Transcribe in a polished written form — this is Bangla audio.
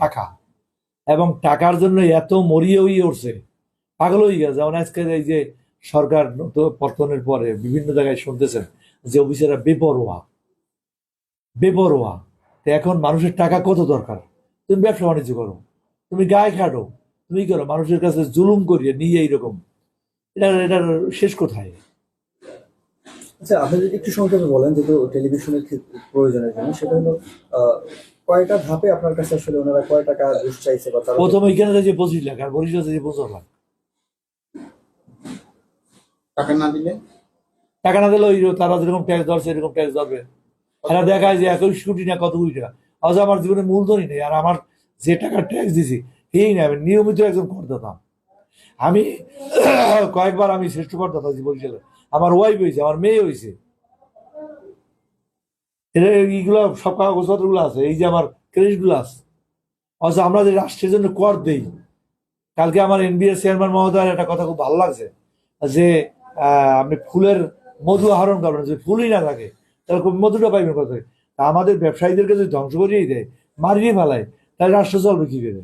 টাকা, এবং টাকার জন্য এত মরিয়ে হয়ে উঠছে, পাগল হয়ে গেছে। যেমন আজকের এই যে সরকার পতনের পরে বিভিন্ন জায়গায় শুনতেছেন যে অফিসাররা বেপরোয়া বেপরোয়া। তো এখন মানুষের টাকা কত দরকার? তুমি ব্যবসা বাণিজ্য করো, তুমি গায়ে খাটো, তুমি করো মানুষের কাছে জুলুম করিয়ে নিয়ে এইরকম, এটার শেষ কোথায়? আচ্ছা, আপনি যদি একটু সংক্ষেপে বলেন, যেহেতু টেলিভিশনের প্রয়োজনের জন্য, সেটা হলো কয়টা ধাপে আপনার কাছে আসলে ওনারা কয় টাকা ঘুষ চাইছে বা তারা প্রথম এখানে যে 25 লাখ আর বরিশালে যে 25 লাখ। টাকা না দিলে? টাকা না দিলে ওই তারা যেরকম ট্যাক্স ধরছে এরকম ট্যাক্স ধরবে। এরা দেখায় যে 21 কোটি না কত কোটি টাকা, অথচ আমার জীবনে মূলধনই নেই। আর আমার যে টাকা ট্যাক্স দিছি এই না, আমি নিয়মিত একজন করদাতা। আমি কয়েকবার আমি শ্রেষ্ঠ করদাতা হয়েছি বরিশালে, আমার ওয়াইফ হয়েছে, আমার মেয়ে হয়েছে। এটা এইগুলো সব কাগজপত্র গুলো আছে, এই যে আমার ক্রেডিট গুলো আছে। অথচ আমরা যে রাষ্ট্রের জন্য কর দেই। কালকে আমার এনবিএর চেয়ারম্যান মহোদয়ের একটা কথা খুব ভালো লাগছে যে আপনি ফুলের মধু আহরণ করবেন, যদি ফুলই না থাকে তাহলে মধুটা পাইবেন কোথায়? তা আমাদের ব্যবসায়ীদেরকে যদি ধ্বংস করিয়েই দেয়, মারিয়ে ফেলায়, তাহলে রাষ্ট্র চলবে কি করে?